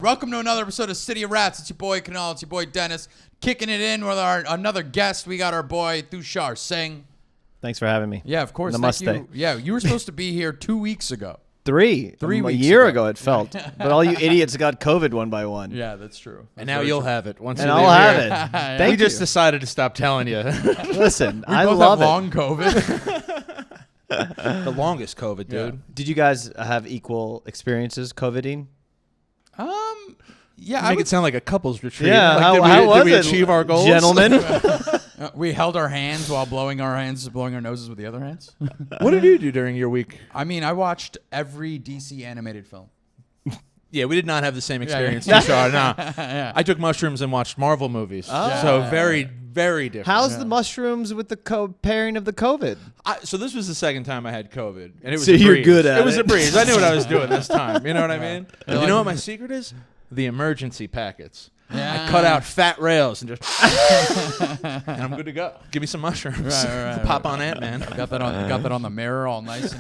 Welcome to another episode of City of Rats. It's your boy Kunal, it's your boy Dennis. Kicking it in with another guest. We got our boy Tushar, Singh. Thanks for having me. Yeah, of course. Namaste. Thank you. Yeah, you were supposed to be here 2 weeks ago. Three a weeks year ago it felt. But all you idiots got COVID one by one. Yeah, that's true. And now you'll have it. And I'll have it. Thank we you. just decided to stop telling you. Listen, we I both love have it. long COVID. The longest COVID, dude. Yeah. Did you guys have equal experiences COVIDing? Yeah, Make it sound like a couples retreat. Yeah, like, how did was we it, achieve our goals? Gentlemen? we held our hands while blowing our noses with the other hands. What did you do during your week? I mean, I watched every DC animated film. Yeah, we did not have the same experience. Yeah. Tushar, nah. Yeah. I took mushrooms and watched Marvel movies. Oh. So Yeah. very, very different. How's the mushrooms with the pairing of the COVID? So this was the second time I had COVID, and it was So a you're breeze. good at It was it. a breeze. I knew what I was doing this time. You know what I mean? Yeah. You know what my secret is? The emergency packets. Yeah. I cut out fat rails and just, and I'm good to go. Give me some mushrooms. Right. Pop on Ant-Man. Got that on the mirror, all nice.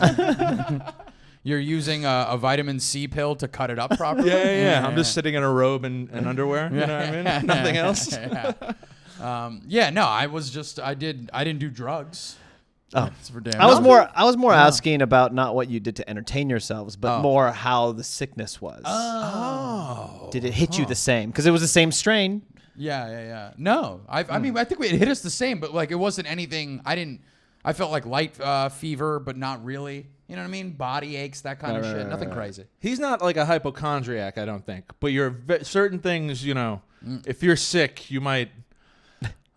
You're using a vitamin C pill to cut it up properly. Yeah. I'm just sitting in a robe and underwear. You know what I mean? Nothing else. No, I didn't do drugs. Oh. That's for damn I was sure. more asking about not what you did to entertain yourselves, but more how the sickness was. Oh. Did it hit you the same? Because it was the same strain. Yeah. No, I mean, I think it hit us the same, but like it wasn't anything. I felt like light fever, but not really. You know what I mean? Body aches, that kind of shit. Nothing crazy. He's not like a hypochondriac, I don't think. But certain things, you know, if you're sick, you might.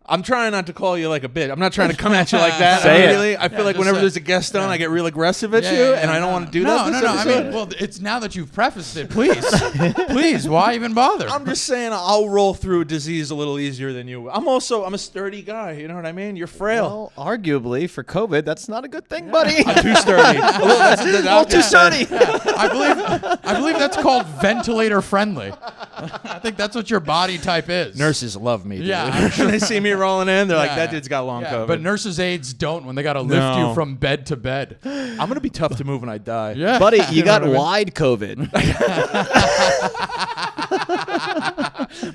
I'm trying not to call you like a bitch. I'm not trying to come at you like that. Say it. Really, I feel like whenever there's a guest on, I get real aggressive at you, and I don't want to do that. No. I mean, well, it's now that you've prefaced it. Please, why even bother? I'm just saying I'll roll through a disease a little easier than you. I'm a sturdy guy. You know what I mean? You're frail. Well, arguably for COVID, that's not a good thing, buddy. I'm too sturdy. That's what the doctor too said. sturdy. I believe that's called ventilator friendly. I think that's what your body type is. Nurses love me. Dude. Yeah. When they see me rolling in, they're like, Yeah, "That dude's got long COVID." But nurses' aides don't when they got to lift No. you from bed to bed. I'm gonna be tough to move when I die. Yeah, Buddy, you got know what I mean? wide COVID.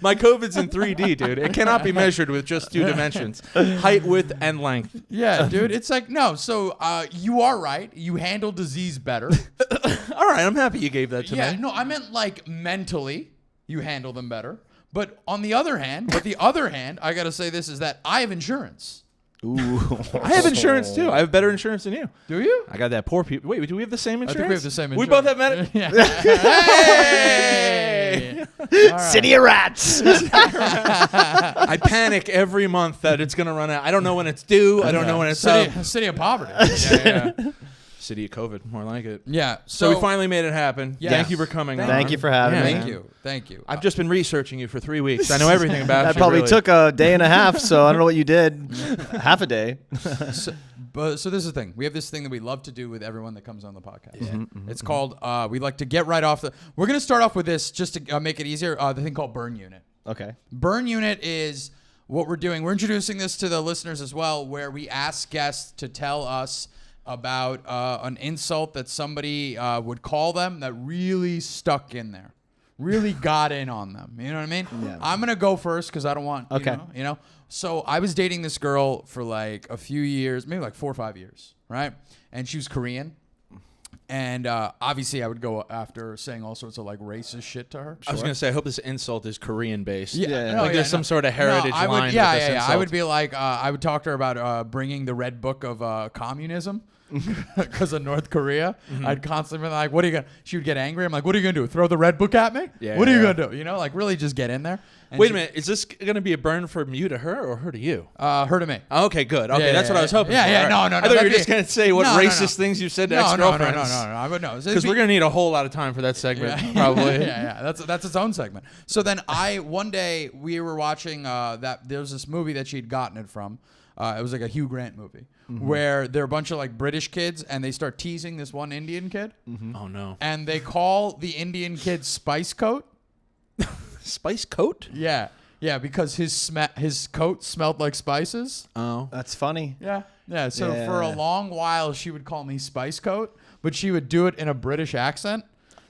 My COVID's in 3D, dude. It cannot be measured with just two dimensions: height, width, and length. Yeah, dude. It's like, no. So you are right. You handle disease better. All right, I'm happy you gave that to Yeah, me. no, I meant like mentally you handle them better. But on the other hand, I got to say this is that I have insurance. Ooh. I have insurance too. I have better insurance than you. Do you? I got that poor people. Wait, do we have the same I insurance? think we have the same We insurance. both have med. Hey! All right. City of Rats. I panic every month that it's gonna run out. I don't know when it's due. I don't know when it's up. City of poverty. Yeah. City of COVID, more like it. Yeah. So we finally made it happen. Yes. Thank you for coming on. Thank you for having me. Thank you. I've just been researching you for 3 weeks. I know everything about you. That probably really. took a day and a half, so I don't know what you did. Half a day. So this is the thing. We have this thing that we love to do with everyone that comes on the podcast. It's called, we like to get right off we're going to start off with this just to make it easier, the thing called Burn Unit. Okay. Burn Unit is what we're doing. We're introducing this to the listeners as well, where we ask guests to tell us about an insult that somebody would call them that really stuck in there, really got in on them. You know what I mean? Yeah. I'm going to go first because I don't want, you know. So I was dating this girl for like a few years, maybe like 4 or 5 years, right? And she was Korean. And obviously I would go after saying all sorts of like racist shit to her. I was going to say, I hope this insult is Korean based. Yeah. Like there's some sort of heritage I would, line. yeah, with this yeah. insult. I would be like, I would talk to her about bringing the red book of communism because of North Korea. I'd constantly be like, what are you going to, she would get angry. I'm like, what are you going to do? Throw the red book at me? Yeah, what are you yeah. going to do? You know, like really just get in there. And Wait a minute. Is this going to be a burn from you to her or her to you? Her to me. Okay, good. Okay, Yeah, that's yeah, what I was hoping yeah, for. yeah, All no, right. no, I no, thought you were that'd just be- going to say what No, no, no. racist things you said to No, ex-girlfriends. no. I would know. Because we're going to need a whole lot of time for that segment, probably. yeah. That's its own segment. So then one day we were watching that there was this movie that she'd gotten it from. It was like a Hugh Grant movie where they're a bunch of like British kids and they start teasing this one Indian kid. Oh, no. And they call the Indian kid Spice Coat. Spice coat? Yeah. Yeah, because his coat smelled like spices. Oh. That's funny. Yeah. Yeah. So Yeah. for a long while, she would call me Spice Coat, but she would do it in a British accent.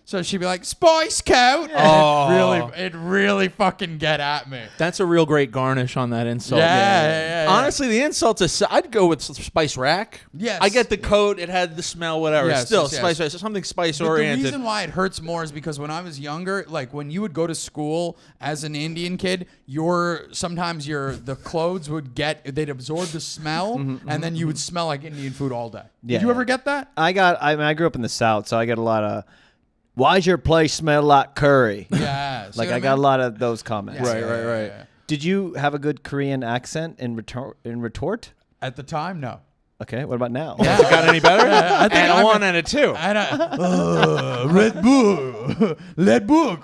So she'd be like, "Spice coat." Oh. It really fucking get at me. That's a real great garnish on that insult. Yeah. Honestly, the insults aside, I'd go with spice rack. Yes. I get the coat, it had the smell, whatever. Yes, Still, yes. spice, something spice But the oriented. reason why it hurts more is because when I was younger, like when you would go to school as an Indian kid, sometimes the clothes they'd absorb the smell, and then you would smell like Indian food all day. Yeah. Did you ever get that? I grew up in the South, so I get a lot of, "Why's your place smell like curry?" Yeah. Like I got a lot of those comments. Right. Did you have a good Korean accent in retort? At the time, no. Okay, what about now? Has it got any better? I think and I'm a 1 and a 2. Red Bull, Red Bull.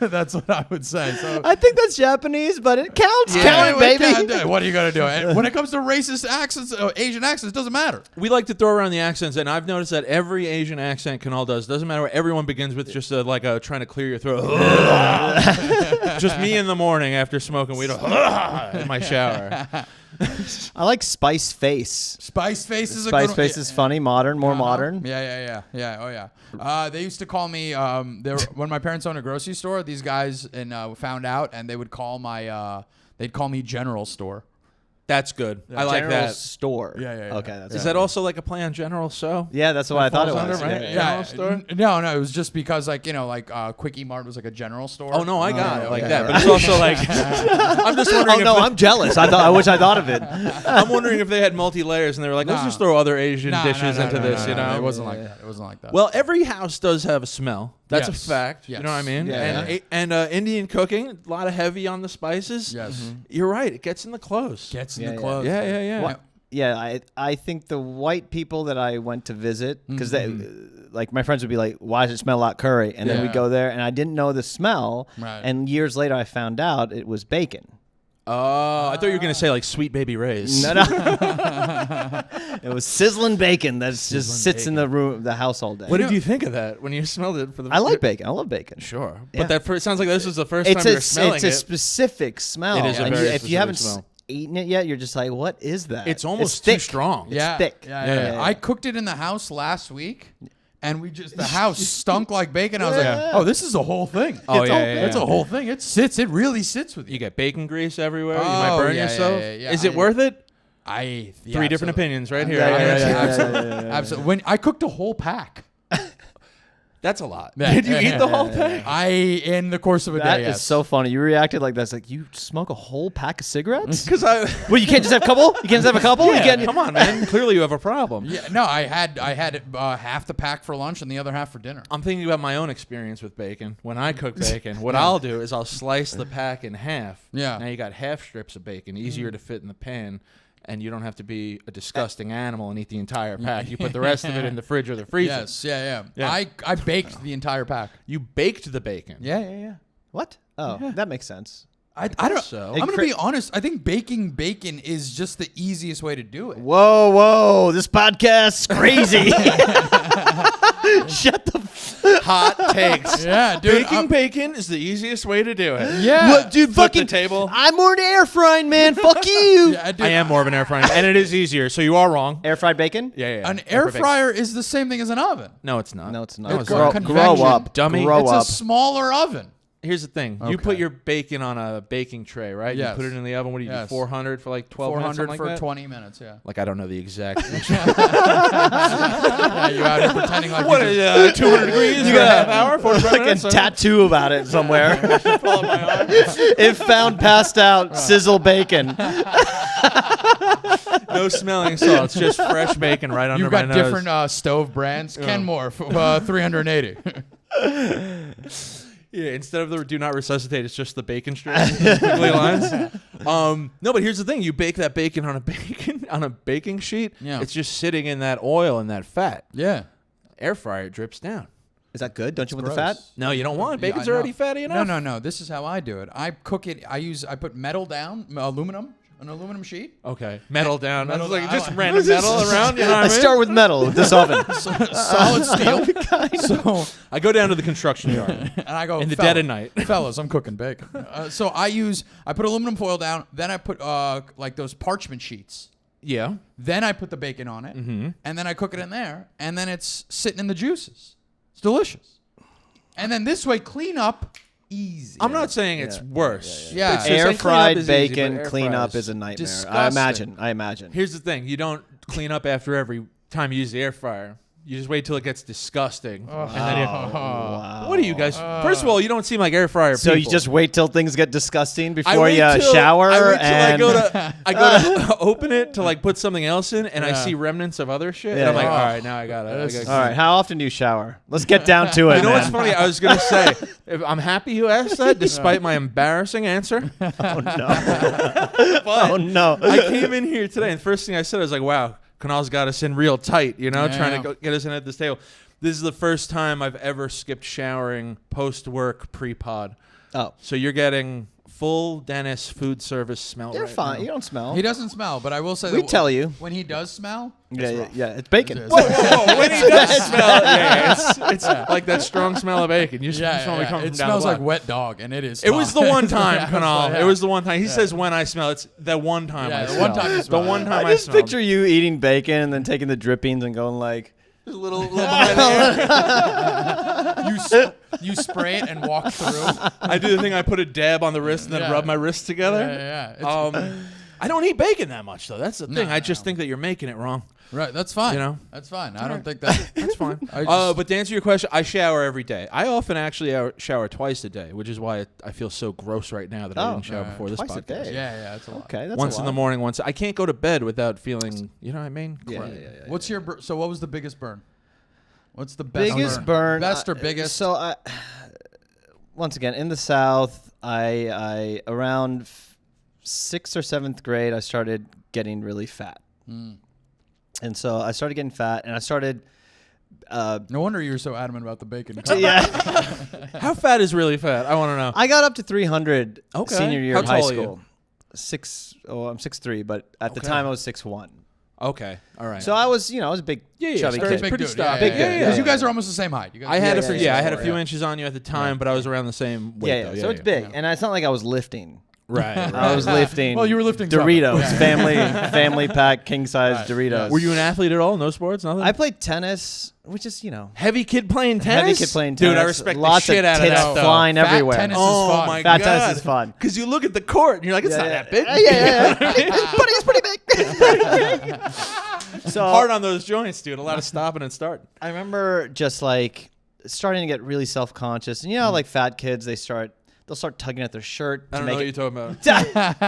That's what I would say. So I think that's Japanese, but it counts. Yeah. Count it, baby. What are you gonna do? And when it comes to racist accents, Asian accents, it doesn't matter. We like to throw around the accents, and I've noticed that every Asian accent Kunal does. Doesn't matter what. Everyone begins with just trying to clear your throat. Just me in the morning after smoking weed in my shower. I like Spice Face. Spice Face is a Spice good one. Face is funny, modern, more modern. Yeah. Oh yeah. They used to call me. When my parents owned a grocery store, these guys found out, and they would call they'd call me General Store. That's good. I like General that. Store. Yeah. Okay, that's Is that also like a play on General So? Yeah, that's what I thought it falls was. under, right? Yeah. General store? No, it was just because Quickie Mart was like a general store. Oh no, I got it like yeah, that. right. But it's also like I'm just wondering. Oh no, I'm jealous. I wish I thought of it. I'm wondering if they had multi layers and they were like, let's just throw other Asian dishes into this. No, You know, it wasn't like that. It wasn't like that. Well, every house does have a smell. That's Yes. a fact. Yes. You know what I mean? Yeah. And Indian cooking, a lot of heavy on the spices. yes, You're right. It gets in the clothes. gets in Yeah, the yeah. clothes. Yeah. What? Yeah, I think the white people that I went to visit, because like my friends would be like, "Why does it smell like curry?" And then Yeah. we go there, and I didn't know the smell. Right. And years later, I found out it was bacon. Oh, I thought you were gonna say like Sweet Baby Ray's. No. It was sizzling bacon that just sits in the room, the house all day. What did you think of that when you smelled it for the? I like bacon. I love bacon. Sure, Yeah. but it sounds like this was the first time you're smelling it's a it. specific smell. It is a And very if you specific haven't smell. eaten it yet, you're just like, what is that? It's almost thick. too strong. Yeah, thick. Yeah. I cooked it in the house last week, and the house stunk like bacon. I was like, Yeah. "Oh, this is a whole thing. Oh, It's yeah, a, yeah, it's yeah. a whole thing. It really sits with you." You get bacon grease everywhere. You Oh, might burn yeah, yourself. yeah. Is it worth it? Yeah, 3 different opinions right here. Yeah, absolutely. When I cooked a whole pack. That's a lot. Yeah. Did you eat the whole thing? In the course of a That day, is yes. so funny. You reacted like that's like you smoke a whole pack of cigarettes. Because I. Well, you can't just have a couple. You can't just have a couple. You can't. Come on, man. Clearly you have a problem. Yeah, no, I had half the pack for lunch and the other half for dinner. I'm thinking about my own experience with bacon. When I cook bacon, what I'll do is I'll slice the pack in half. Yeah. Now you got half strips of bacon, easier to fit in the pan, and you don't have to be a disgusting animal and eat the entire pack. You put the rest of it in the fridge or the freezer. Yes, yeah. Yeah. I baked the entire pack. You baked the bacon. Yeah. What? Oh, that makes sense. I don't. so. I'm gonna be honest. I think baking bacon is just the easiest way to do it. Whoa! This podcast's crazy. Shut the. Hot takes. Yeah, dude. Baking bacon is the easiest way to do it. Yeah. What, dude? Flip Fucking the table. I'm more into air frying, man. Fuck you. Yeah, dude, I am more of an air fryer, and it is easier. So you are wrong. Air fried bacon? Yeah. An air fryer is the same thing as an oven. No, it's not. No, it's not. No, it's Grow- not. convection, grow up, dummy. Grow It's up. a smaller oven. Here's the thing. You Okay. put your bacon on a baking tray, right? Yes. You put it in the oven. What do you Yes. do? 400 for like 12 minutes, 400 something for like that? 20 minutes. Yeah. Like, I don't know the exact. Yeah, you out here pretending like What you is just- 200 degrees for a half hour? 45 Like a minutes? tattoo about it somewhere. Pull up my arm. If found passed out, sizzle bacon. No smelling salts, just fresh bacon right under You've my got nose. different stove brands. Kenmore, 380. Yeah, instead of the do not resuscitate, it's just the bacon strip. Squiggly lines. No, but here's the thing: you bake that bacon on a baking sheet. Yeah. It's just sitting in that oil and that fat. Yeah. Air fryer drips down. Is that good? Don't you want the Gross. fat? No, you don't want it. Yeah, Bacon's I know. already fatty enough. No. This is how I do it. I cook it. I put metal down, an aluminum sheet. Okay, metal down. Metal I was like, down. just random metal around. You know what I I mean? start with metal with this oven. Solid steel. So, I go down to the construction yard and I go in the "Fellas, dead of night. fellas, I'm cooking bacon. So I put aluminum foil down. Then I put like those parchment sheets. Yeah. Then I put the bacon on it, Mm-hmm. and then I cook it in there, and then it's sitting in the juices. It's delicious. And then this way, clean up easy. I'm not saying it's worse. Yeah. It's just saying Air cleanup fried is easy, bacon but air cleanup fries- is a nightmare. Disgusting. I imagine. Here's the thing: you don't clean up after every time you use the air fryer. You just wait till it gets disgusting. And then Wow. what are you guys? First of all, you don't seem like air fryer So people. you just wait till things get disgusting I before wait you till- shower I wait till and I go to open it to like put something else in, and I see remnants of other shit. And I'm like, Yeah. all right, now I got it. all right. How often do you shower? Let's get down to it. You know what's man. funny? I was gonna say, I'm happy you asked that, despite my embarrassing answer. Oh no! But Oh no! I came in here today, and the first thing I said, I was like, "Wow, Kunal's got us in real tight, trying to get us in at this table." This is the first time I've ever skipped showering post-work pre-pod. Oh, So you're getting full Dennis food service smell. you're right fine. now. You don't smell. He doesn't smell, but I will say We that tell you. when he does smell. Yeah. It's bacon. It's- Whoa, whoa, whoa! When he does smell, it's like that strong smell of bacon. You Yeah, smell me yeah. coming It from down smells the like block. wet dog, and it is. It was the one time, Kunal. Yeah. It was the one time. He says when I smell. It's the one time Yeah, I the smell. one time you The smell. one time I I just smelled. picture you eating bacon and then taking the drippings and going like, a little behind there. you spray it and walk through. I do the thing. I put a dab on the wrist and then Yeah. rub my wrists together. Yeah. It's- I don't eat bacon that much though. That's the thing. No, I just no. think that you're making it wrong. right. That's fine. You know? That's fine. I don't think that. That's fine. I just- But to answer your question, I shower every day. I often actually shower twice a day, which is why I feel so gross right now that I didn't shower before this twice a podcast. day. Yeah. That's a lot. okay, that's Once a in the lot. morning, once I can't go to bed without feeling, you know what I mean? Yeah, Crap. yeah. What's your so? What was the biggest burn? What's the best Biggest burn? Best or biggest? So I, once again, in the South, I around 6th or 7th grade, I started getting really fat. And so I started getting fat, and I started. No wonder you were so adamant about the bacon. Yeah, How fat is really fat? I want to know. I got up to 300 Okay. senior year How of high tall are you? school. I'm 6'3", but at the Okay. time I was 6'1". Okay, all right. So I was, I was a big, Yeah, chubby very kid. big. Pretty dude. stocky. Big dude. Yeah, Because yeah. you guys are almost the same height. You guys I had Yeah, a few, yeah, I had a yeah. few inches on you at the time, but I was around the same weight. Yeah, though. so it's big, and it's not like I was lifting. Right. I was lifting. Well, you were lifting something. Doritos, Yeah. family pack, king size Right, Doritos. yes. Were you an athlete at all? No sports, nothing. I played tennis, which is Heavy kid playing tennis. heavy kid playing tennis. Dude, I respect Lots the shit of out of tits that. Though. flying Fat everywhere. tennis is Oh fun. my Fat god, tennis is fun. Because you look at the court and you're like, it's not that big. Yeah. But it's pretty big. So Hard on those joints, dude. A lot of stopping and starting. I remember just like starting to get really self-conscious, and like fat kids, they'll start tugging at their shirt I to don't know what make you're it. talking about.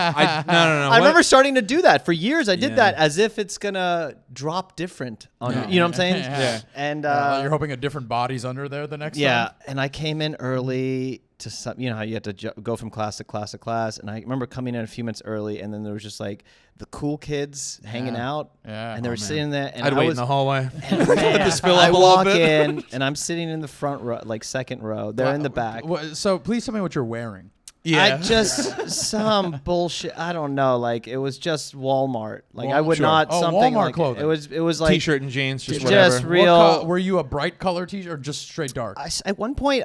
No. I What? remember starting to do that for years. I did Yeah. that as if it's gonna drop different on you. You know what I'm saying? Yeah. And Like you're hoping a different body's under there the next yeah, time. and I came in early to some. You know how you had to go from class to class to class, and I remember coming in a few minutes early, and then there was just like the cool kids hanging out, Yeah. and they were sitting there, and I'd I wait was in the hallway. and man, Just fill I up a little walk bit. in, and I'm sitting in the front row, like second row. They're in the back. So please tell me what you're wearing. I just some bullshit. I don't know. Like it was just Walmart. Like I would Sure. not Oh, something Walmart like clothing. It was like T-shirt and jeans, just just whatever. real. Were you a bright color t-shirt or just straight dark? At one point,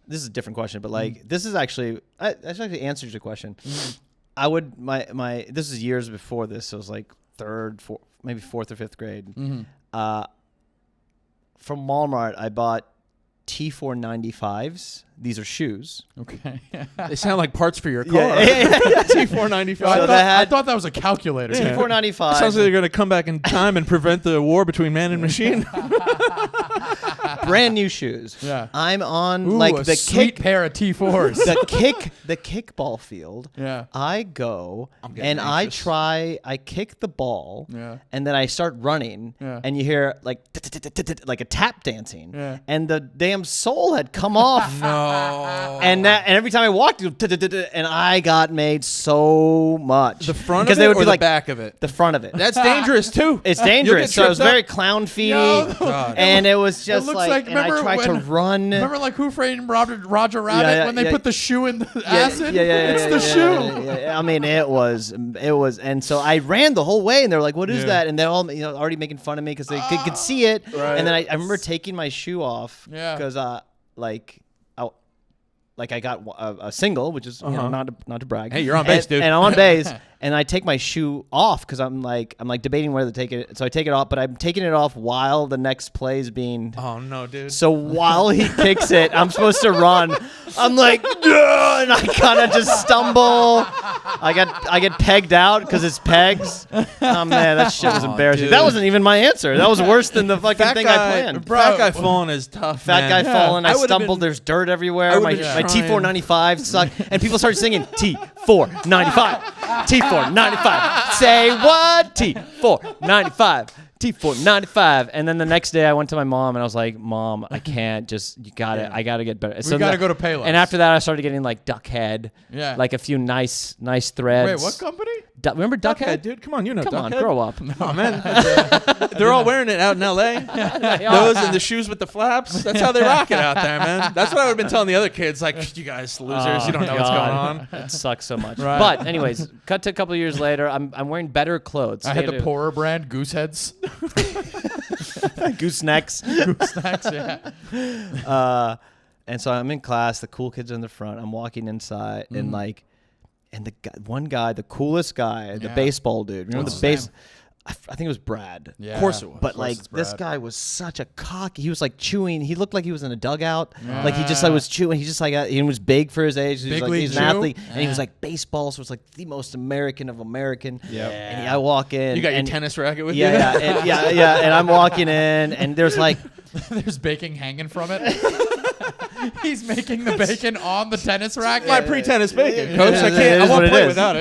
this is a different question, but like this is actually answers your question. I would my this is years before this. So it was like maybe fourth or fifth grade. From Walmart, I bought T495s. These are shoes. Okay. They sound like parts for your car. T495. So they I had thought that was a calculator. T495. Sounds like they're going to come back in time and prevent the war between man and machine. Brand new shoes. Yeah. I'm on Ooh, like a the sweet kick pair of T4s. the kickball field. Yeah. I go getting and anxious. I kick the ball, Yeah. and then I start running, Yeah. and you hear like a tap dancing, Yeah. and the damn sole had come off. No. And every time I walked, and I got made so much. The front because of they it would or be the like back of it? the front of it. That's dangerous, too. It's You'll get dangerous. So it was tripped up. very clown feety, God. and it was just looks like, like- and I remember tried to when- run. Remember like Who Framed Roger Rabbit Yeah, when they yeah. put the shoe in the acid? Yeah, It's the shoe. yeah. I mean, it was, and so I ran the whole way, and they're like, "What is Yeah. that?" And they're all, already making fun of me because they could see it. And then I remember taking my shoe off Yeah. because, I got a single, which is not to brag. Hey, you're on base, dude. And I'm on base, and I take my shoe off because I'm like debating whether to take it. So I take it off, but I'm taking it off while the next play is being. Oh no, dude. So while he kicks it, I'm supposed to run. I'm like, "Duh," and I kind of just stumble. I get pegged out because it's pegs. Oh man, that shit was embarrassing. Dude. That wasn't even my answer. That was worse than the fucking thing I planned. Fat guy falling is tough. Fat man. guy falling. I would've stumbled. been- There's dirt everywhere. I My would've been trying. T495 sucked, and people started singing T495, T495. Say what? T495. T495. And then the next day I went to my mom and I was like, Mom, I can't just, you got it. I got to get better. We got to go to Payless. And after that I started getting like duck head. Yeah. Like a few nice threads. Wait, what company? Remember duck Duckhead, head? dude. Come on, you know Come on, Duckhead. grow up. Oh man, they're all wearing it out in L.A. Those and the shoes with the flaps. That's how they rock it out there, man. That's what I would have been telling the other kids. Like, you guys losers, you don't know what's going on. It sucks so much. Right. But anyways, cut to a couple of years later, I'm wearing better clothes. I had the poorer brand, Gooseheads. goosenecks. Snacks, yeah. And so I'm in class. The cool kids are in the front. I'm walking inside, and the one guy, the coolest guy, the Yeah. baseball dude. Remember What's the his base? I think it was Brad. Yeah. Of course it was. But Of course like it's this Brad. guy was such a cocky. He was like chewing. He looked like he was in a dugout. Yeah. Like he just like was chewing. He just like he was big for his age. He was Big like league he's an chew? athlete, and he Yeah. was like baseball. So it was like the most American of American. Yep. And I walk in. You got your and, tennis racket with yeah, you. yeah, and I'm walking in, and there's like. There's bacon hanging from it. He's making the bacon on the tennis racket. My pre-tennis bacon, Yeah, coach. yeah, I it can't. I is won't what it play is. without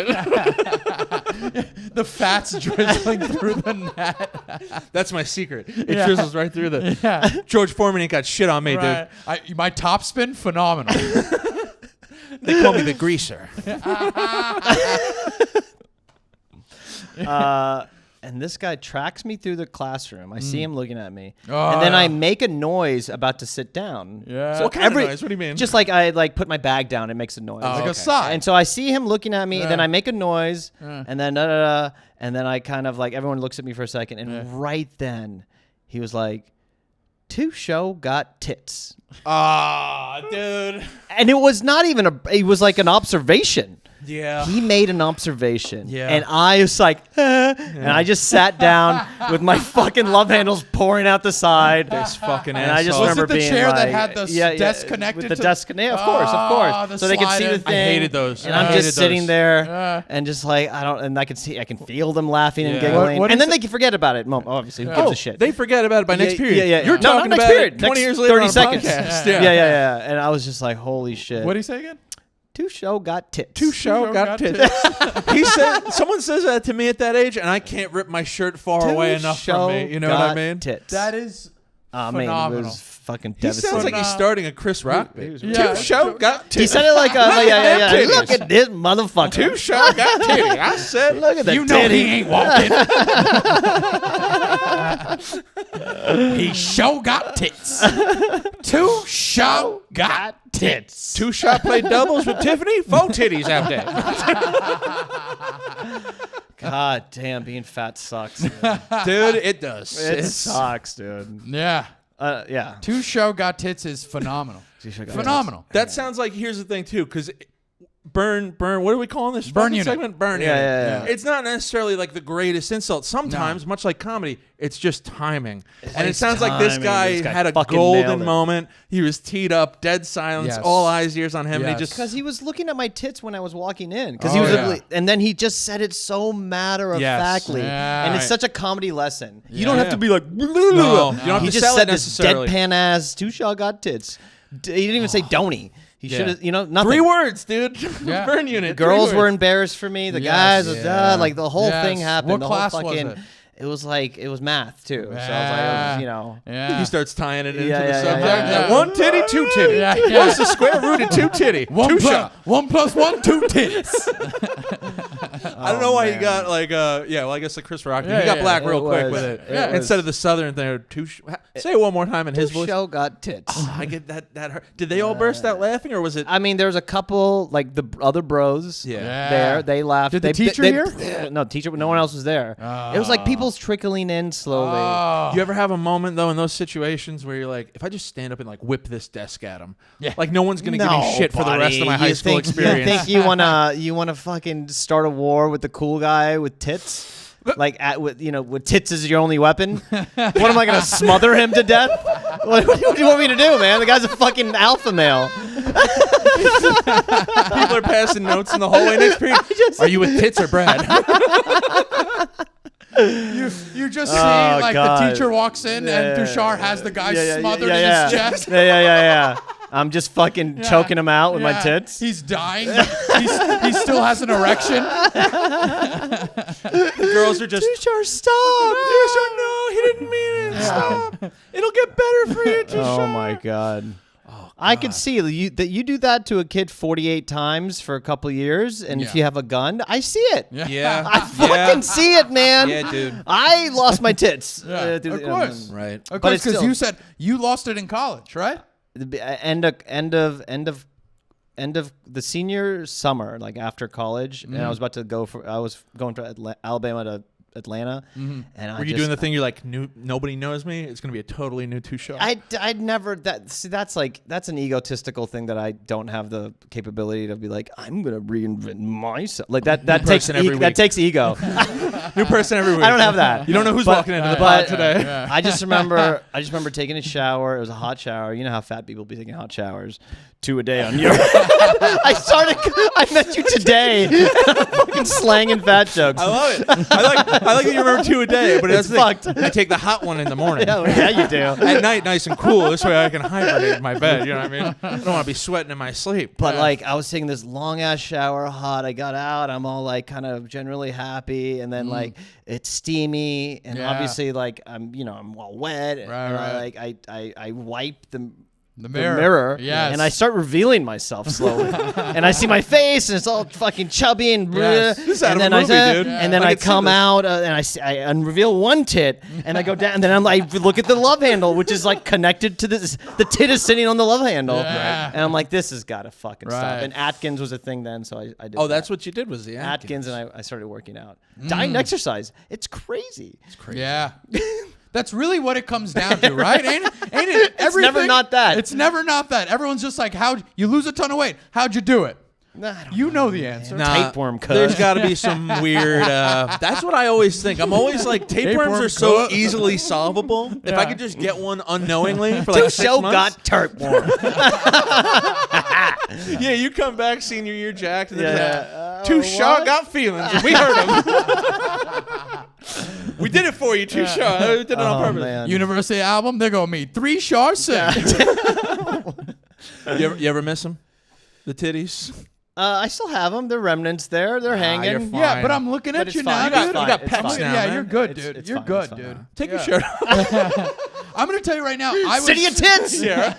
it. The fat's drizzling through the net. That's my secret. It Yeah. drizzles right through the. Yeah. George Foreman ain't got shit on me, Right. My top spin, phenomenal. dude. They call me the greaser. And this guy tracks me through the classroom. I see him looking at me, Oh, and then I yeah. make a noise about to sit down. Yeah. What kind of noise? What do you mean? Just like I like put my bag down, it makes a noise. Like okay. a sigh. And so I see him looking at me, Yeah. and then I make a noise, Yeah. and then and then I kind of like everyone looks at me for a second, and right then he was like, "Tushar got tits," Ah, dude. and it was not even it was like an observation. Yeah. He made an observation, Yeah. and I was like, and I just sat down with my fucking love handles pouring out the side. This fucking And I just asshole. Was remember it the being chair that like, had the desk connected with the to- desk. Yeah, of course, the so they can see the slide-in. thing. I hated those. And I I'm hated just sitting those. there, Yeah. and just like I can feel them laughing and Yeah. giggling, What and is then it? they can forget about it. Obviously, who gives a shit? They forget about it by next period. Yeah. You're No, talking not next about period. it 20 Next years later 30 on a seconds. podcast. Yeah. And I was just like, holy shit. What did he say again? Tushar got tits. Tushar got tits. He said, someone says that to me at that age, and I can't rip my shirt far away enough from me. You know what I got mean? Tits. That is Man, phenomenal. it was fucking He devastating. sounds like he's starting a Chris Rock bit. Yeah. Tushar got tits. He said it like, yeah. titties. Look at this motherfucker. Tushar got titties. I said, Look at the You know titty. he ain't walking. He sure got tits. Tushar got tits. Tushar played doubles with Tiffany. 4 titties out there. God damn, being fat sucks. Dude, it does. It sucks, dude. Yeah. Yeah. Tushar got tits is phenomenal. Phenomenal. That sounds like, here's the thing, too, because burn, what are we calling this Burn fucking unit. segment? Burn Yeah, unit. yeah. It's not necessarily like the greatest insult. Sometimes, much like comedy, it's just timing. And it It's sounds like this timing. guy This guy had a fucking nailed golden it. moment. He was teed up, dead silence, Yes. all eyes, ears on him. And Yes. he just Because he was looking at my tits when I was walking in. Because Oh, he was, yeah. and then he just said it so matter of factly, Yeah. and it's Right. such a comedy lesson. You Yeah. don't have to be like, No, you don't have he to just sell said it this necessarily. deadpan ass Tushar got tits. He didn't even say don't. He should have, nothing. 3 words, dude. Yeah. Burn unit. The girls 3 were words. embarrassed for me. The Yes. guys, Yeah. like the whole Yes. thing happened. What the class whole was fucking, it? It was like it was math too. So I was like, Yeah. it was, He starts tying it into Yeah, the yeah, subject. yeah. Like, 1 titty, 2 titty. Yeah, yeah. What's the square root of 2 titty? One Tushar. plus 1, 2 tits. I don't know why you got like well, I guess the Chris Rock. Yeah, he got yeah, black it real quick was. with it. It was. Instead of the southern thing. Say it one more time in his voice. Tushar got tits. I get that hurt. Did they all burst out laughing, or was it? I mean, there was a couple like the other bros. Yeah. There, they laughed. Did the They- teacher they- hear? No, teacher. No one else was there. It was like people's trickling in slowly. You ever have a moment though in those situations where you're like, if I just stand up and like whip this desk at him, Yeah. like no one's gonna give me shit for the rest of my high school You experience. think you wanna fucking start a war with the cool guy with tits? Like with tits is your only weapon. What am I gonna smother him to death? What do you want me to do, man? The guy's a fucking alpha male. People are passing notes in the hallway next period. Are you with tits or Brad? You just see like God. the teacher walks in and Tushar has the guy smothered in his chest. Yeah. I'm just fucking choking him out with my tits. He's dying. He still has an erection. The girls are just Tushar, stop. Tushar, no, he didn't mean it. Stop. It'll get better for you, Tushar. Oh my God. I could see that you do that to a kid 48 times for a couple years, and if you have a gun, I see it. Yeah. I fucking see it, man. Yeah, dude. I lost my tits. Of course. Right. Of But course, it's because still- you said you lost it in college, right? End of the senior summer, like after college, and I was about to I was going to Alabama to Atlanta, and Were you doing the thing you're like, nobody knows me? It's going to be a totally new Tushar. I'd never that's an egotistical thing that I don't have the capability to be like, I'm gonna reinvent myself. Like that takes that takes ego. New person every week. I don't have that. You don't know who's walking into the pod today. I just remember taking a shower. It was a hot shower. You know how fat people be taking hot showers 2 a day on your. I met you today. Fucking slanging fat jokes. I love it. I like that you remember 2 a day, but it's fucked. I take the hot one in the morning. Yeah, you do. At night, nice and cool. This way I can hibernate in my bed. You know what I mean? I don't want to be sweating in my sleep. But like I was taking this long ass shower, hot. I got out. I'm all like kind of generally happy, and then like it's steamy, and obviously like I'm all wet. Right. I wipe the mirror. Yes. And I start revealing myself slowly. And I see my face, and it's all fucking chubby and Yes. This is out and of then a movie, dude. And then I I could see come this. out and I unreveal one tit, and I go down, and then I look at the love handle, which is like connected to this. The tit is sitting on the love handle, Yeah. and I'm like, this has got to fucking stop. Right. And Atkins was a thing then, so I did. Oh, that's what you did was the Atkins, and I started working out, diet and exercise. It's crazy. Yeah. That's really what it comes down to, right? Ain't it? It's never not that. It's never not that. Everyone's just like, how'd you lose a ton of weight? How'd you do it? I don't You know the answer. Tapeworm, cuz. There's got to be some weird. That's what I always think. I'm always like, tapeworms Tapeworm are so cut. easily solvable. If I Yeah. could just get one unknowingly for like 6 Show months. got tapeworm. Yeah, you come back senior year jacked, and Yeah. there's Tushar got feelings, and we heard him. We did it for you, Tushar. We did it on purpose. Man. University album, they're going to meet 3 Shar Singh. You ever miss them? The titties? I still have them. They're remnants there. They're hanging. you're fine. Yeah, but I'm looking But at it's you fine. now, It's dude. fine. got It's pecs fine. now, Yeah, man. you're good, It's- dude. it's You're fine, good, it's fine. dude. Take your Yeah. shirt off. I'm going to tell you right now. I was City of tits. Yeah.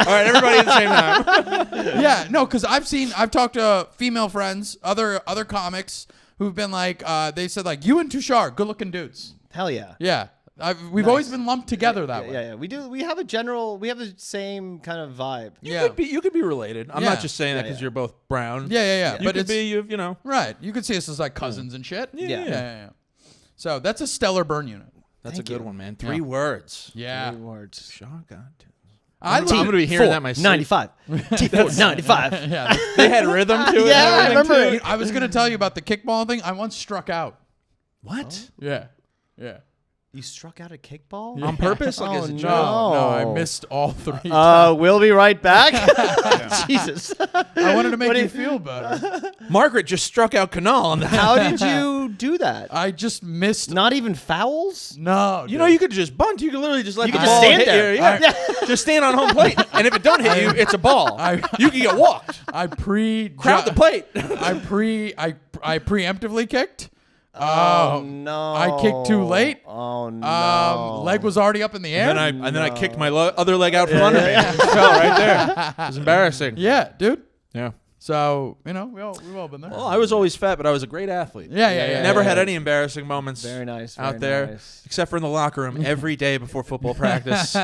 All right, everybody at the same time. Yeah, no, because I've talked to female friends, other comics who've been like, they said like, you and Tushar, good looking dudes. Hell yeah. Yeah, we've always been lumped together that way. Yeah. We do. We have the same kind of vibe. Yeah. You could be related. I'm Yeah. not just saying that because yeah. you're both brown. Yeah. You But could it's be, you know. right. You could see us as like cousins and shit. Yeah. So that's a stellar burn unit. That's Thank a good you. one, man. 3 words. Yeah. 3 words. Shotgun. I I'm going to be hearing that myself. 95. T4 95. Yeah. They had rhythm to it. and Yeah, I everything, remember too. I was gonna tell you about the kickball thing. I once struck out. What? Yeah. You struck out a kickball? On purpose? Like Oh, as a no. joke? No, I missed all 3 times. We'll be right back. Jesus. I wanted to make What do you you- feel better. Margaret just struck out Kunal on that. How did you do that? I just missed. Not even fouls? No, You know, you could just bunt. You could literally just let You the could just ball stand hit there. you. Yeah. Just stand on home plate. And if it don't hit you, it's a ball. You can get walked. I Crowd the plate. I preemptively kicked. Oh, no. I kicked too late. Oh, no. Leg was already up in the air. And then I kicked my other leg out from under me. It just fell right there. It was embarrassing. Yeah, dude. Yeah. So we've all been there. Well, I was always fat, but I was a great athlete. Yeah. Never had any embarrassing moments. Very nice. Out very there, nice. except for in the locker room every day before football practice.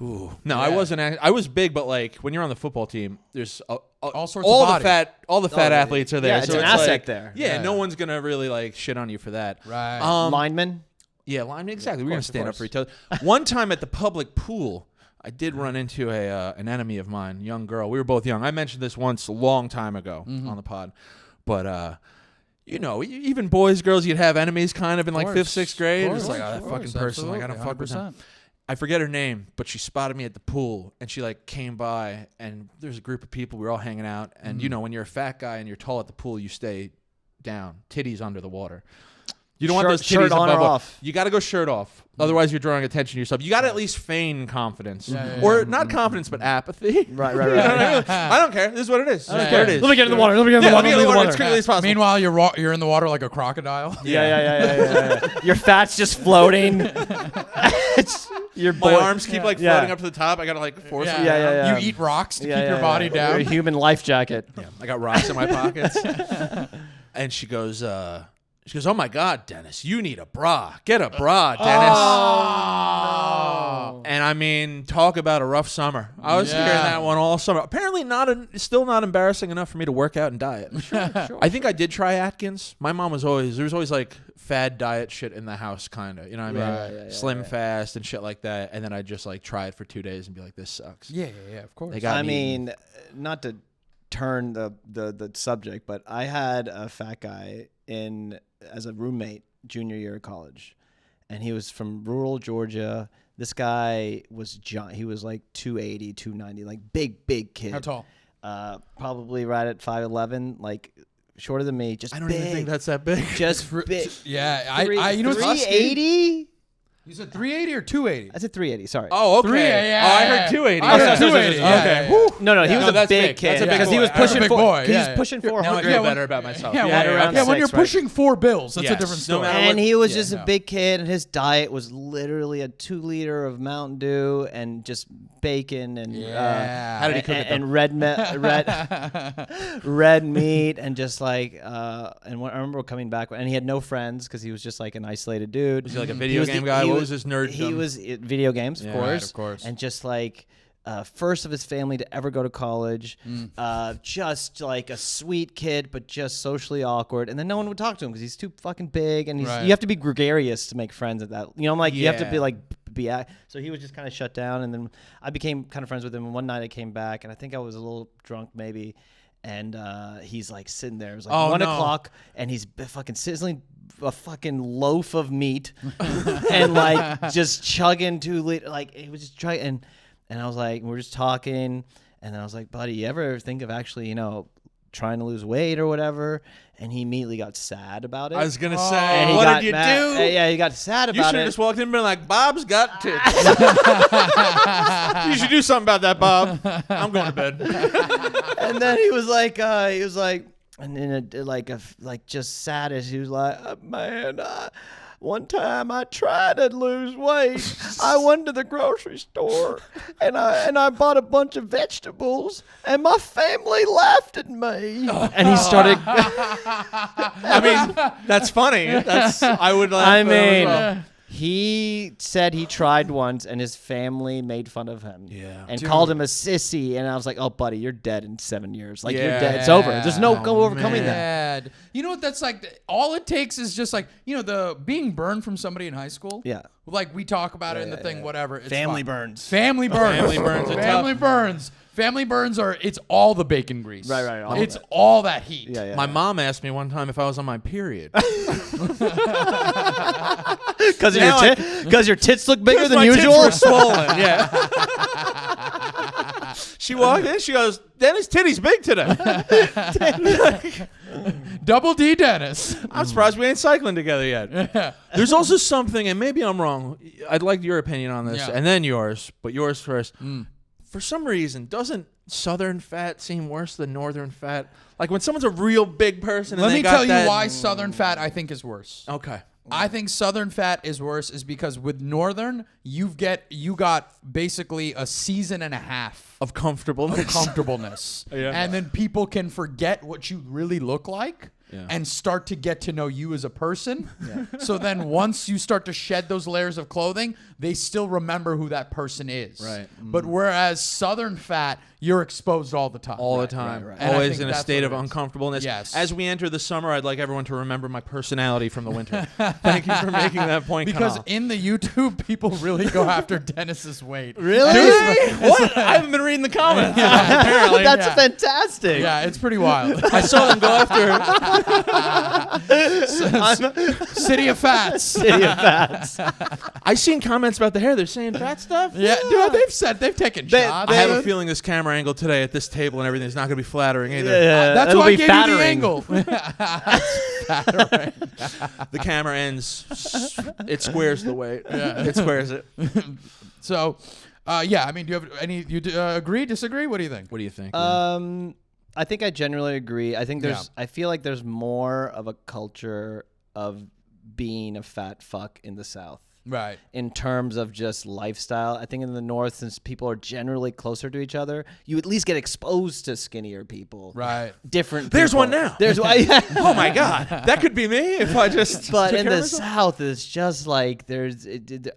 Ooh. No, I wasn't. I was big, but like when you're on the football team, there's All sorts of body. all the fat athletes are there. Yeah, it's so an asset like, there. Yeah, Yeah. no one's gonna really like shit on you for that. Right. Lineman? Yeah, lineman. Exactly. We're gonna course, of stand up course. for each other. One time at the public pool, I did run into an enemy of mine, young girl. We were both young. I mentioned this once a long time ago on the pod, but you know, even boys, girls, you'd have enemies kind of in like 5th, 6th grade. It's like, that Of fucking course, person. Like, I don't absolutely, fuck with them. 100%. I forget her name, but she spotted me at the pool, and she like came by, and there's a group of people. We were all hanging out, and you know, when you're a fat guy and you're tall at the pool, you stay down, titties under the water. You don't want those titties shirt on or above. off. You got to go shirt off. Otherwise, you're drawing attention to yourself. You got to at least feign confidence, Yeah, or not confidence, but apathy. Right. You know what I mean? I don't care. This is what it is. This is what it is. Let me get in the water. Let me get in the Yeah, water. let me get in the water as quickly as possible. Meanwhile, you're in the water like a crocodile. Yeah. Your fat's just floating. Your My arms keep like floating up to the top. I gotta like force them. Yeah. You eat rocks to keep your body down. Your human life jacket. Yeah, I got rocks in my pockets. And she goes, oh my God, Dennis, you need a bra. Get a bra, Dennis. Oh. And I mean, talk about a rough summer. I was hearing Yeah. that one all summer. Apparently still not embarrassing enough for me to work out and diet. Sure. I think I did try Atkins. My mom there was always like fad diet shit in the house, kind of. You know what I mean? Slim fast and shit like that. And then I just like try it for 2 days and be like, this sucks. Yeah, of course. They got I me mean, not to turn the subject, but I had a fat guy as a roommate junior year of college, and he was from rural Georgia. This guy was giant. He was like 280, 290, like big kid. How tall? Probably right at 5'11", like shorter than me. Just I don't big. even think that's that big. Just big. Yeah, I you know what's 380. You said 380 or 280? I said 380. Sorry. Oh, okay. 380, yeah, I yeah. heard 280. I heard Okay. 280. Yeah, Okay. yeah. Woo. No, he was a that's big big. kid. That's a big because boy. he was That's a pushing big four. boy. He was Yeah. pushing Now I 400. feel better about myself. Yeah, Yeah, around when you're 6, right? pushing 4 bills, that's Yes. a different No story. matter And he was Yeah, just no. a big kid, and his diet was literally a 2-liter of Mountain Dew and just bacon and Yeah. How did he cook it, and red meat and just like and I remember coming back, and he had no friends because he was just like an isolated dude. Was he like a video game guy? What was his nerd? He was video games, Yeah, of course, right, of course. and just like. First of his family to ever go to college, just like a sweet kid, but just socially awkward. And then no one would talk to him because he's too fucking big, and Right. you have to be gregarious to make friends at that. You know, I'm like you have to Yeah. be like so he was just kind of shut down, and then I became kind of friends with him. And one night I came back, and I think I was a little drunk maybe, and he's like sitting there. It was like 1 o'clock, and he's fucking sizzling a fucking loaf of meat, and like just chugging 2 liters. Like it was just trying. And I was like, we're just talking, and then I was like, buddy, you ever think of actually, trying to lose weight or whatever? And he immediately got sad about it. I was gonna Oh. say, And he what got did you mad. do? Yeah, he got sad You about should have it. just walked in and been like, Bob's got tits. You should do something about that, Bob. I'm going to bed. And then he was like, and then just sad as he was like, man. One time I tried to lose weight. I went to the grocery store and I bought a bunch of vegetables, and my family laughed at me. And he started. I mean, that's funny. I would laugh. I at that as mean, well. he said he tried once, and his family made fun of him. Yeah. And Dude. called him a sissy. And I was like, "Oh, buddy, you're dead in 7 years. Like you're Yeah. dead. It's over. There's no overcoming that." Bad. You know what that's like? All it takes is just like, the being burned from somebody in high school. Yeah. Like we talk about it in the thing, whatever. It's Family fine. burns. Family burns. Family burns are Family tough. burns. Family burns it's all the bacon grease. Right, all It's of it. all that heat. Yeah. My mom asked me one time if I was on my period. Because Now your tits look bigger than my usual. tits were swollen. Yeah. She walked in. She goes, "Dennis, titty's big today." Double D Dennis. I'm surprised we ain't cycling together yet. There's also something, and maybe I'm wrong. I'd like your opinion on this, Yeah. and then yours, but yours first. For some reason, doesn't Southern fat seem worse than Northern fat? Like when someone's a real big person. And Let they me got tell you that- why Southern fat I think is worse. Okay. I think Southern fat is worse is because with Northern, you got basically a season and a half Of comfortableness. of comfortableness. Yeah. And then people can forget what you really look like Yeah. and start to get to know you as a person. So then once you start to shed those layers of clothing, they still remember who that person is. Right. But whereas Southern fat, you're exposed all the time. All the time. right. And I Always think in a that's state what of it is. uncomfortableness. Yes. As we enter the summer, I'd like everyone to remember my personality from the winter. Thank you for making that point. Because Kunal. in the YouTube, people really go after Dennis's weight. Really? What? I haven't been reading the comments. Apparently. That's Yeah. fantastic. Yeah, it's pretty wild. I saw them go after. City of Fats. City of Fats. I seen comments about the hair. They're saying fat stuff. Yeah, dude, they've taken shots. I have a feeling this camera angle today at this table and everything is not going to be flattering either. That's It'll why I be gave fattering. you the angle. Fattering. The camera ends. It squares the weight. Yeah. It squares it. So, yeah. I mean, do you have any? You agree? Disagree? What do you think? What do you think? I think I generally agree. I think Yeah. I feel like there's more of a culture of being a fat fuck in the South. Right. In terms of just lifestyle. I think in the North, since people are generally closer to each other, you at least get exposed to skinnier people. Right. Different There's people. one now. There's one. Oh my God, that could be me if I just. But took in care the of myself. South, it's just like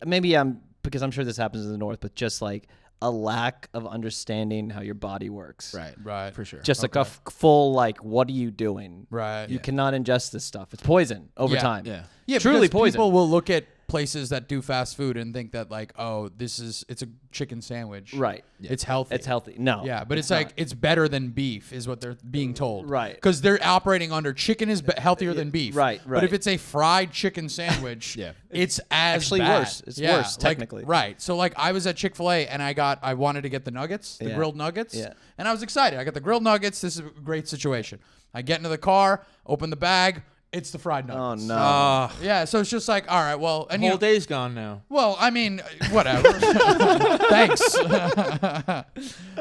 maybe because I'm sure this happens in the North, but just like a lack of understanding how your body works. Right. For sure. Just like a full like, what are you doing? Right. You cannot ingest this stuff. It's poison over time. Yeah, Truly because poison. People will look at places that do fast food and think that like, oh, it's a chicken sandwich. Right. It's healthy. It's healthy. No. Yeah, but it's like it's better than beef is what they're being told. Right. Because they're operating under chicken is healthier than beef. Right. But if it's a fried chicken sandwich, it's as Actually bad. worse. It's worse, technically. Right. So like I was at Chick-fil-A and I wanted to get the nuggets, the grilled nuggets. Yeah. And I was excited. I got the grilled nuggets. This is a great situation. I get into the car, open the bag. It's the fried nuggets. Oh no. Yeah, so it's just like, all right, well, and Whole day's gone now. well, I mean, whatever. Thanks.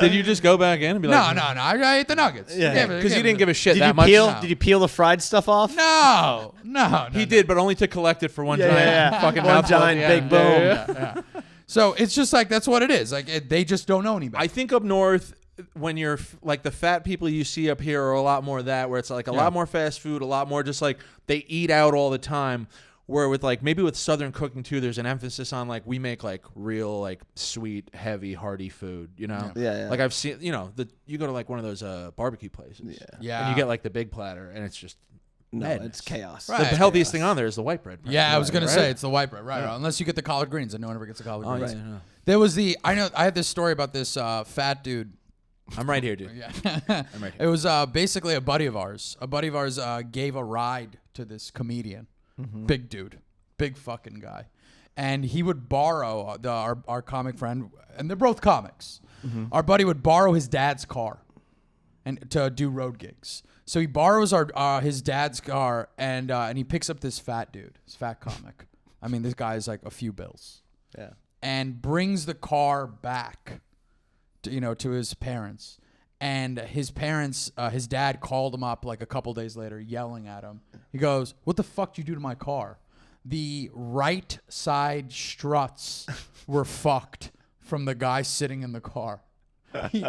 Did you just go back in and be like, No. I ate the nuggets. Yeah. Because you didn't give a shit Did that you much. peel? No. Did you peel the fried stuff off? No. He did, but only to collect it for one giant fucking One mouthful. giant Yeah. big boom. Yeah. So it's just like that's what it is. Like they just don't know any better. I think up north, when you're like the fat people you see up here are a lot more of that, where it's like a lot more fast food, a lot more just like they eat out all the time. Where with like maybe with Southern cooking too, there's an emphasis on like we make like real like sweet, heavy, hearty food. You know, Yeah. Like I've seen, you go to like one of those barbecue places, Yeah. and you get like the big platter, and it's just No, madness. it's chaos. Right. The healthiest thing on there is the white bread. Yeah, I was gonna right? say it's the white bread, right? Unless you get the collard greens, and no one ever gets the collard Oh, greens. yeah, no. There was I had this story about this fat dude. I'm right here, dude. Yeah, I'm right here. it was basically a buddy of ours. A buddy of ours gave a ride to this comedian, big dude, big fucking guy, and he would borrow our comic friend, and they're both comics. Our buddy would borrow his dad's car, and to do road gigs. So he borrows his dad's car, and he picks up this fat dude, this fat comic. I mean, this guy is like a few bills. Yeah. And brings the car back, to his parents. And his parents, his dad called him up like a couple days later, yelling at him. He goes, "What the fuck did you do to my car? The right side struts were fucked from the guy sitting in the car. He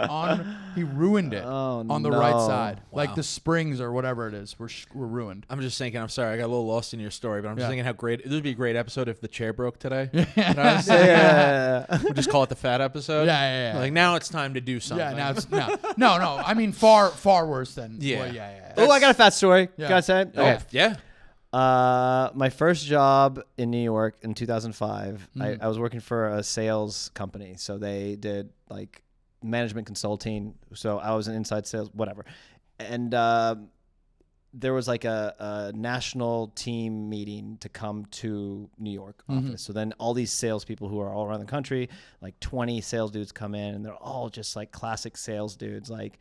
ruined it on the right no. side. Like the springs or whatever it is were ruined." I'm just thinking. I'm sorry, I got a little lost in your story, but I'm just Yeah. thinking how great this would be a great episode if the chair broke today. Yeah. We'll just call it the fat episode. Yeah. Like now it's time to do something. Yeah, now it's no. I mean, far worse than. Yeah. Well, yeah. Oh, I got a fat story. Yeah. Can I say it? Oh, Okay. yeah. My first job in New York in 2005, I was working for a sales company. So they did like management consulting. So I was in inside sales, whatever. And there was like a national team meeting to come to New York office. So then all these salespeople who are all around the country, like 20 sales dudes come in, and they're all just like classic sales dudes, like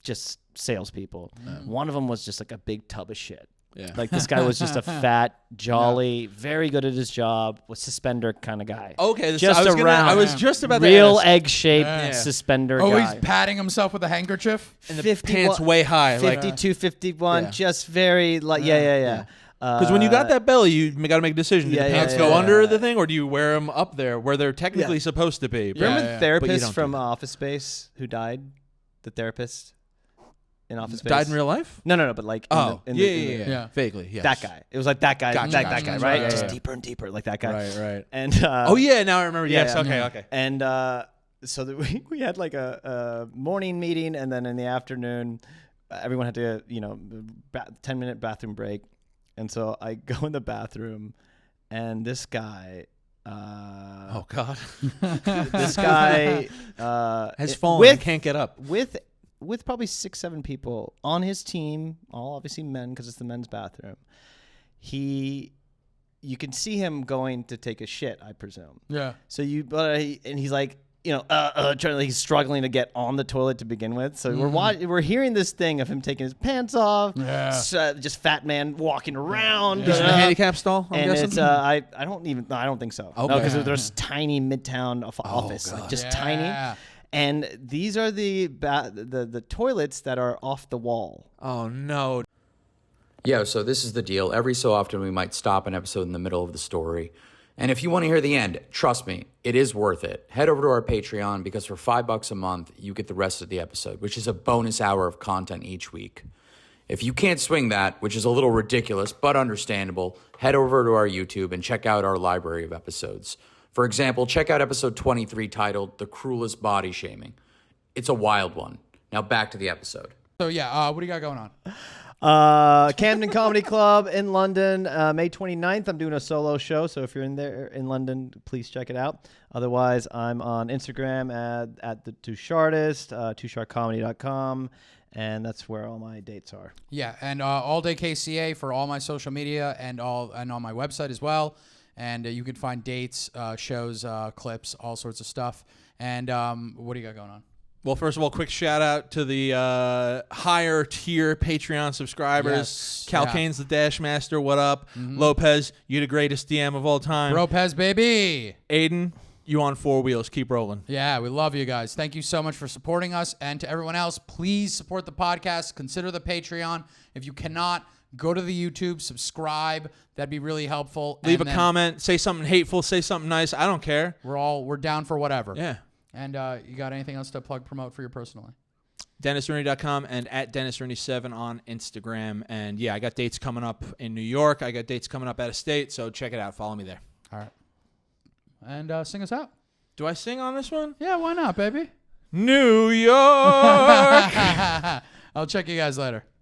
just salespeople. One of them was just like a big tub of shit. Yeah. Like this guy was just a fat, jolly, very good at his job, was suspender kind of guy. Okay. Just I was just about real to ask. egg-shaped Yeah. suspender Oh, guy. he's patting himself with a handkerchief. And the 51 pants way high. 52, 51, Yeah. just very like yeah. Because when you got that belly, you got to make a decision. Do yeah, the pants yeah, go yeah, under yeah. the thing, or do you wear them up there where they're technically Yeah. supposed to be? You remember Yeah, the but you therapist don't from do that. Office Space who died? The therapist in Office Space Died in real life? No, but like in the, Yeah. Vaguely, yes. that guy. It was like that guy, Gotcha, that gotcha, guy, gotcha. right? Yeah, Just yeah. deeper and deeper, like that guy. Right. And Oh yeah, now I remember. yeah, Yes. yeah. Okay. And so we had like a morning meeting, and then in the afternoon, everyone had to 10-minute bathroom break, and so I go in the bathroom, and this guy. Oh God. This guy Has fallen with and can't get up. with with probably 6-7 people on his team, all obviously men because it's the men's bathroom. You can see him going to take a shit, I presume. Yeah. So and he's like, he's struggling to get on the toilet to begin with. So we're hearing this thing of him taking his pants off. Yeah. Just fat man walking around. Is it a handicap stall? I'm guessing? It's I don't think so. Okay. No, because there's tiny midtown office, like just tiny. And these are the toilets that are off the wall. Oh no. Yo, so this is the deal. Every so often we might stop an episode in the middle of the story. And if you want to hear the end, trust me, it is worth it. Head over to our Patreon because for $5 a month, you get the rest of the episode, which is a bonus hour of content each week. If you can't swing that, which is a little ridiculous but understandable, head over to our YouTube and check out our library of episodes. For example, check out episode 23 titled The Cruelest Body Shaming. It's a wild one. Now back to the episode. So yeah, what do you got going on? Camden Comedy Club in London, May 29th. I'm doing a solo show, so if you're in London, please check it out. Otherwise, I'm on Instagram at the Tushartist, tusharcomedy.com, and that's where all my dates are. Yeah, and all day KCA for all my social media and on my website as well. And you can find dates, shows, clips, all sorts of stuff. And what do you got going on? Well, first of all, quick shout out to the higher tier Patreon subscribers. Yes. Cal Kane's the Dash Master. What up? Lopez, you the greatest DM of all time. Lopez, baby. Aiden, you on 4 wheels. Keep rolling. Yeah, we love you guys. Thank you so much for supporting us. And to everyone else, please support the podcast. Consider the Patreon. If you cannot, go to the YouTube, subscribe. That'd be really helpful. Leave a comment. Say something hateful. Say something nice. I don't care. We're down for whatever. Yeah. And you got anything else to promote for your personally? dennisrooney.com and at dennisrooney7 on Instagram. And yeah, I got dates coming up in New York. I got dates coming up out of state. So check it out. Follow me there. All right. And sing us out. Do I sing on this one? Yeah, why not, baby? New York. I'll check you guys later.